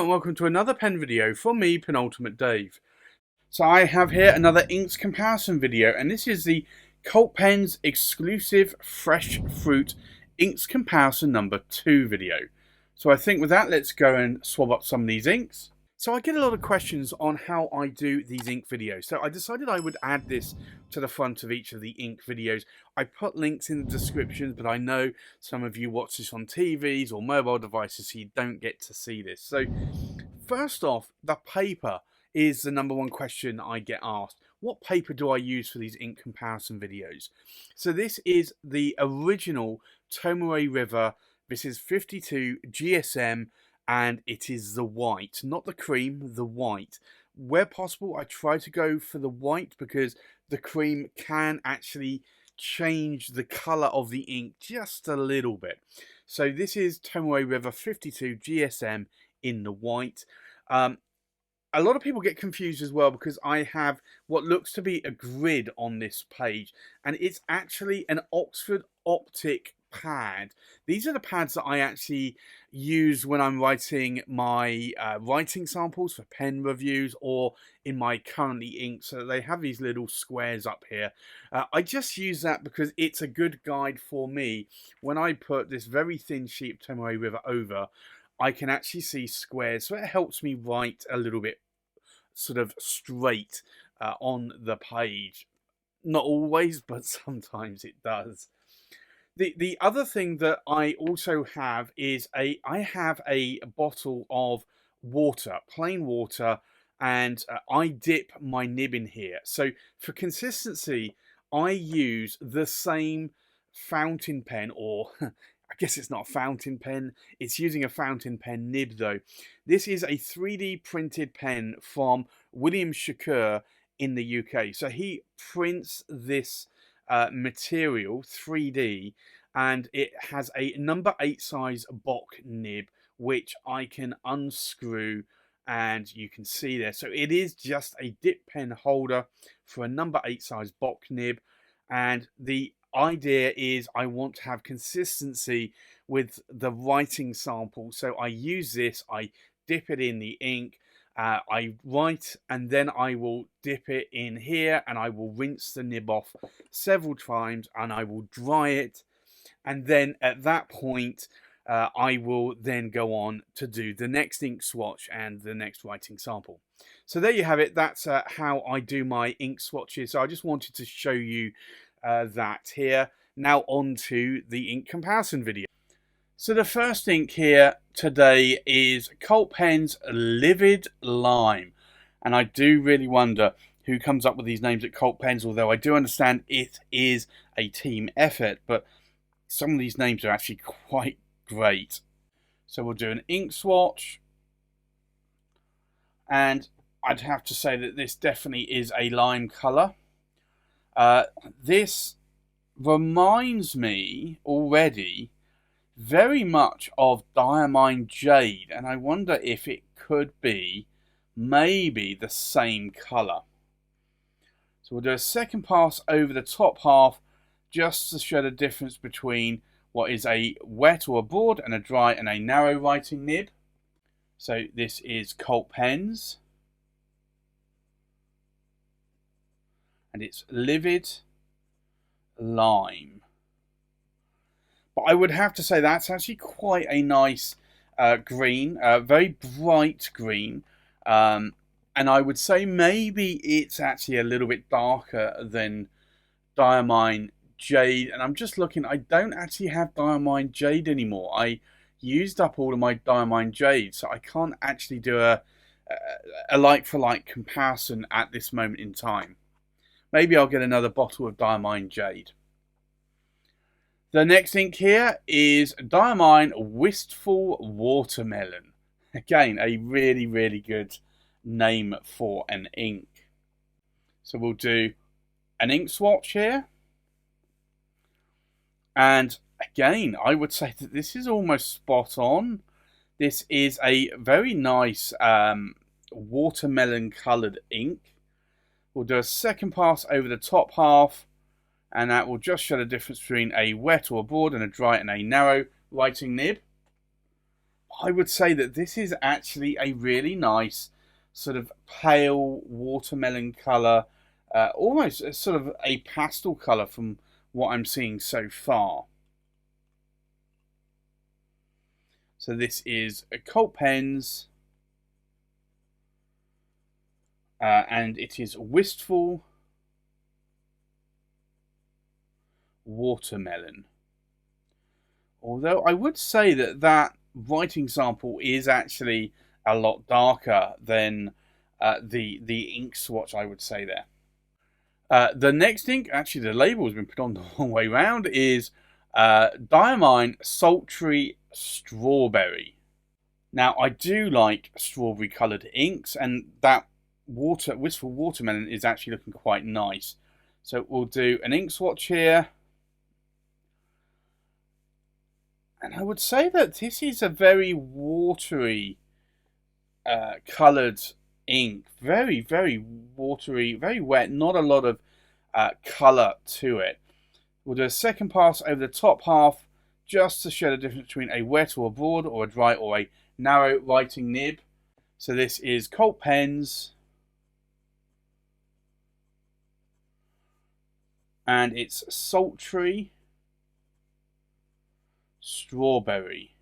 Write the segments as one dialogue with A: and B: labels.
A: and welcome to another pen video from me, Penultimate Dave. So I have here another inks comparison video, and this is the Cult Pens exclusive Fresh Fruit inks comparison number 2 video. So I think with that, let's go and swab up some of these inks. So I get a lot of questions on how I do these ink videos. So I decided I would add this to the front of each of the ink videos. I put links in the description, but I know some of you watch this on TVs or mobile devices, so you don't get to see this. So first off, the paper is the number one question I get asked. What paper do I use for these ink comparison videos? So this is the original Tomoe River. This is 52 GSM. And it is the white, not the cream, the white. Where possible, I try to go for the white because the cream can actually change the colour of the ink just a little bit. So this is Tomoe River 52 GSM in the white. A lot of people get confused as well because I have what looks to be a grid on this page, and it's actually an Oxford Optik pad. These are the pads that I actually use when I'm writing my writing samples for pen reviews or in my currently ink. So they have these little squares up here. I just use that because it's a good guide for me. When I put this very thin sheet of Tomoe River over, I can actually see squares, so it helps me write a little bit sort of straight on the page. Not always, but sometimes it does. The other thing that I also have is I have a bottle of water, plain water, and I dip my nib in here. So for consistency, I use the same fountain pen, or I guess it's not a fountain pen, it's using a fountain pen nib though. This is a 3D printed pen from Shakour in the UK. So he prints this material 3D, and it has a number 8 size Bock nib which I can unscrew, and you can see there. So it is just a dip pen holder for a number 8 size Bock nib, and the idea is I want to have consistency with the writing sample. So I use this, I dip it in the ink, I write, and then I will dip it in here and I will rinse the nib off several times and I will dry it, and then at that point I will then go on to do the next ink swatch and the next writing sample. So there you have it. That's how I do my ink swatches. So I just wanted to show you that here. Now on to the ink comparison video. So the first ink here today is Cult Pens Livid Lime. And I do really wonder who comes up with these names at Cult Pens, although I do understand it is a team effort, but some of these names are actually quite great. So we'll do an ink swatch, and I'd have to say that this definitely is a lime colour. This reminds me already very much of Diamine Jade, and I wonder if it could be maybe the same colour. So we'll do a second pass over the top half just to show the difference between what is a wet or a broad and a dry and a narrow writing nib. So this is Cult Pens, and it's Livid Lime. But I would have to say that's actually quite a nice green, very bright green. And I would say maybe it's actually a little bit darker than Diamine Jade. And I'm just looking, I don't actually have Diamine Jade anymore. I used up all of my Diamine Jade, so I can't actually do a like-for-like comparison at this moment in time. Maybe I'll get another bottle of Diamine Jade. The next ink here is Diamine Wistful Watermelon. Again, a really, really good name for an ink. So we'll do an ink swatch here. And again, I would say that this is almost spot on. This is a very nice watermelon coloured ink. We'll do a second pass over the top half, and that will just show the difference between a wet or a broad and a dry and a narrow writing nib. I would say that this is actually a really nice sort of pale watermelon colour, almost a sort of a pastel colour from what I'm seeing so far. So this is a Cult Pens, and it is Wistful Watermelon. Although I would say that that writing sample is actually a lot darker than the ink swatch, I would say there. The next ink, actually the label has been put on the wrong way round, is Diamine Sultry Strawberry. Now I do like strawberry coloured inks, and that Wistful Watermelon is actually looking quite nice. So we'll do an ink swatch here. And I would say that this is a very watery coloured ink. Very, very watery, very wet. Not a lot of colour to it. We'll do a second pass over the top half just to show the difference between a wet or a broad or a dry or a narrow writing nib. So this is Cult Pens. And it's Sultry Strawberry.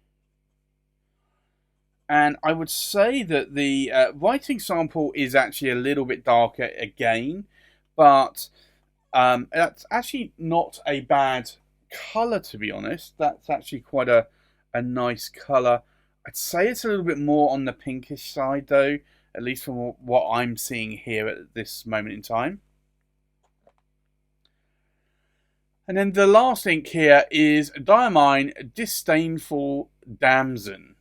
A: And I would say that the writing sample is actually a little bit darker again, but that's actually not a bad colour, to be honest. That's actually quite a nice colour. I'd say it's a little bit more on the pinkish side though, at least from what I'm seeing here at this moment in time. And then the last ink here is Diamine Disdainful Damson.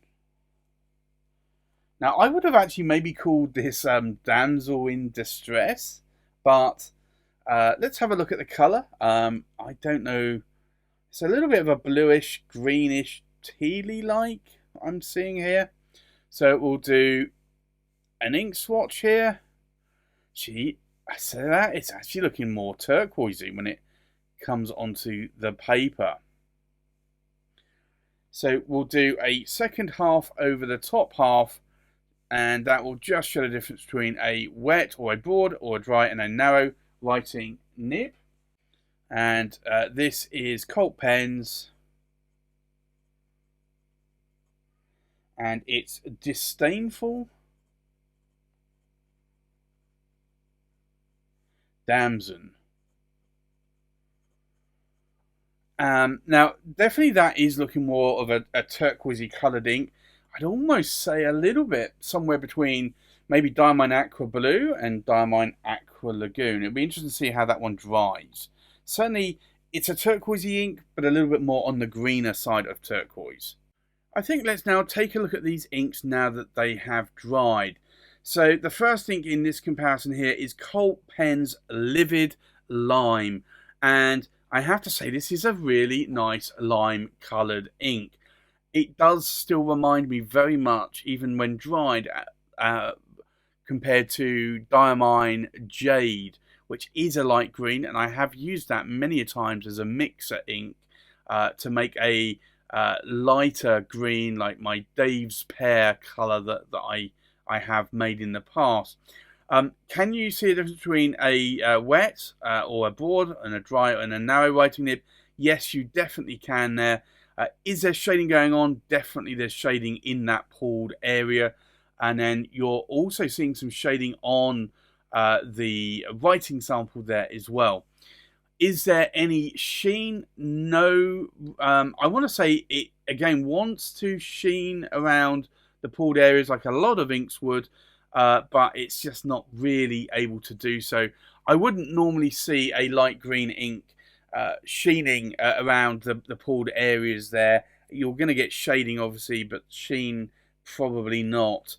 A: Now, I would have actually maybe called this Damsel in Distress, but let's have a look at the colour. I don't know. It's a little bit of a bluish, greenish, tealy-like I'm seeing here. So we'll do an ink swatch here. Gee, I say that it's actually looking more turquoisey when it comes onto the paper. So we'll do a second half over the top half, and that will just show the difference between a wet or a broad or a dry and a narrow writing nib. And this is Cult Pens, and it's Disdainful Damson. Now, definitely that is looking more of a turquoisey coloured ink. I'd almost say a little bit somewhere between maybe Diamine Aqua Blue and Diamine Aqua Lagoon. It'll be interesting to see how that one dries. Certainly, it's a turquoisey ink, but a little bit more on the greener side of turquoise. I think let's now take a look at these inks now that they have dried. So the first ink in this comparison here is Cult Pens Livid Lime, and I have to say this is a really nice lime coloured ink. It does still remind me very much, even when dried, compared to Diamine Jade, which is a light green, and I have used that many a times as a mixer ink to make a lighter green, like my Dave's Pear colour that I have made in the past. Can you see a difference between a wet or a broad and a dry and a narrow writing nib? Yes, you definitely can there. Is there shading going on? Definitely there's shading in that pulled area. And then you're also seeing some shading on the writing sample there as well. Is there any sheen? No. I want to say it, again, wants to sheen around the pulled areas like a lot of inks would. But it's just not really able to do so. I wouldn't normally see a light green ink sheening around the pulled areas there. You're going to get shading, obviously, but sheen probably not.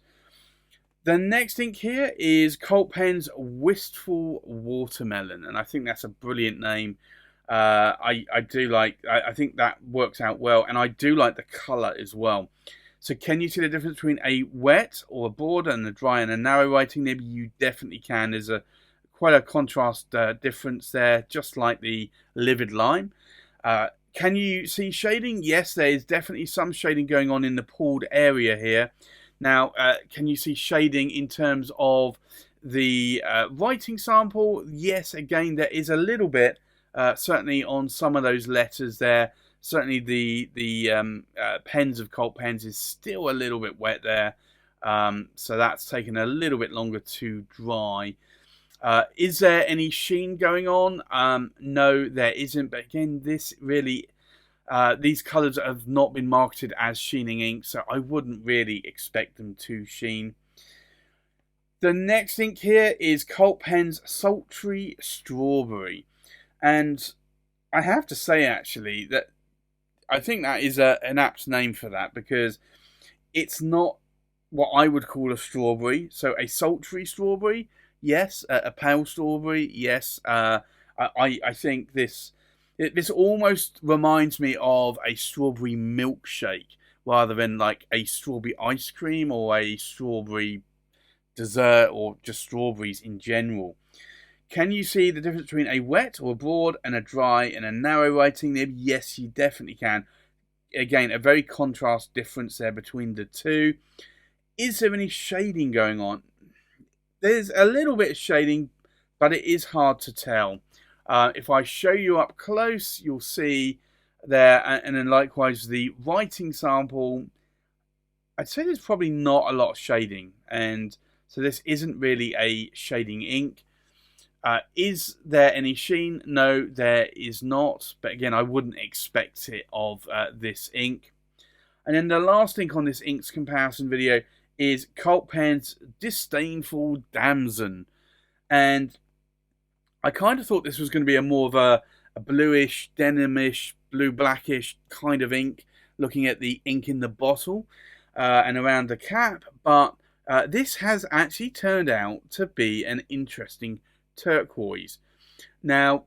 A: The next ink here is Cult Pens Wistful Watermelon, and I think that's a brilliant name. I do like. I think that works out well, and I do like the colour as well. So can you see the difference between a wet or a broad and a dry and a narrow writing nib? You definitely can. There's quite a contrast difference there, just like the Livid Lime. Can you see shading? Yes, there is definitely some shading going on in the pulled area here. Now, can you see shading in terms of the writing sample? Yes, again, there is a little bit, certainly on some of those letters there. Certainly the pens of Cult Pens is still a little bit wet there. So that's taken a little bit longer to dry. Is there any sheen going on? No, there isn't. But again, this really, these colours have not been marketed as sheening ink, so I wouldn't really expect them to sheen. The next ink here is Cult Pen's Sultry Strawberry. And I have to say, actually, that I think that is an apt name for that, because it's not what I would call a strawberry. So a sultry strawberry, yes. A pale strawberry, yes. I think this almost reminds me of a strawberry milkshake rather than like a strawberry ice cream or a strawberry dessert or just strawberries in general. Can you see the difference between a wet or a broad and a dry and a narrow writing nib? Yes, you definitely can. Again, a very contrast difference there between the two. Is there any shading going on? There's a little bit of shading, but it is hard to tell. If I show you up close, you'll see there, and then likewise the writing sample, I'd say there's probably not a lot of shading, and so this isn't really a shading ink. Is there any sheen? No, there is not. But again, I wouldn't expect it of this ink. And then the last ink on this inks comparison video is Cult Pen's Disdainful Damson. And I kind of thought this was going to be a more of a bluish, denimish, blue-blackish kind of ink, looking at the ink in the bottle and around the cap. But this has actually turned out to be an interesting turquoise. Now,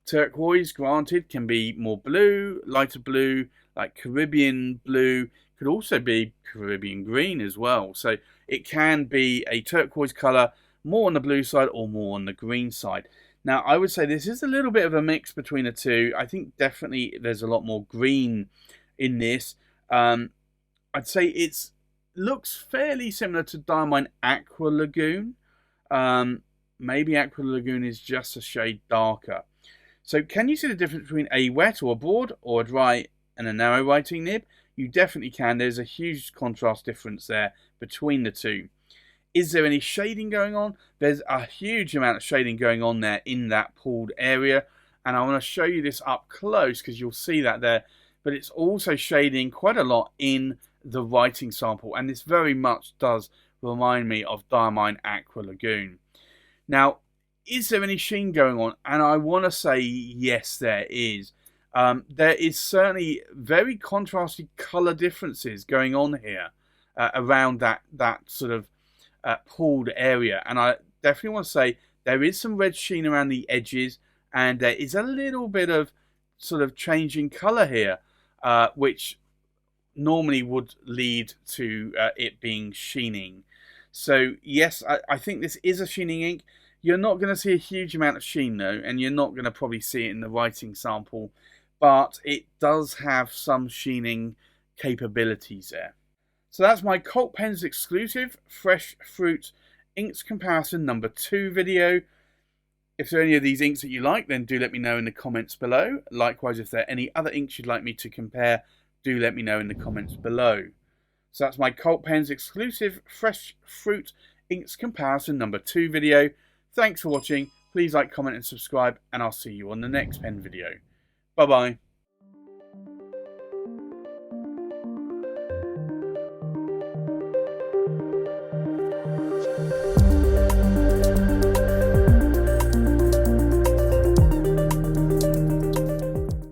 A: turquoise, granted, can be more blue, lighter blue, like Caribbean blue, could also be Caribbean green as well. So it can be a turquoise colour, more on the blue side or more on the green side. Now, I would say this is a little bit of a mix between the two. I think definitely there's a lot more green in this. I'd say it looks fairly similar to Diamine Aqua Lagoon. Maybe Aqua Lagoon is just a shade darker. So can you see the difference between a wet or a broad or a dry and a narrow writing nib? You definitely can. There's a huge contrast difference there between the two. Is there any shading going on? There's a huge amount of shading going on there in that pulled area. And I want to show you this up close because you'll see that there. But it's also shading quite a lot in the writing sample. And this very much does remind me of Diamine Aqua Lagoon. Now, is there any sheen going on? And I want to say yes, there is. There is certainly very contrasted colour differences going on here around that sort of pulled area. And I definitely want to say there is some red sheen around the edges, and there is a little bit of sort of changing colour here, which normally would lead to it being sheening. So yes, I think this is a sheening ink. You're not going to see a huge amount of sheen though, and you're not going to probably see it in the writing sample, but it does have some sheening capabilities there. So that's my Cult Pens exclusive Fresh Fruit Inks Comparison number 2 video. If there are any of these inks that you like, then do let me know in the comments below. Likewise, if there are any other inks you'd like me to compare, do let me know in the comments below. So that's my Cult Pens exclusive Fresh Fruit Inks Comparison number 2 video. Thanks for watching. Please like, comment and subscribe, and I'll see you on the next pen video. Bye bye.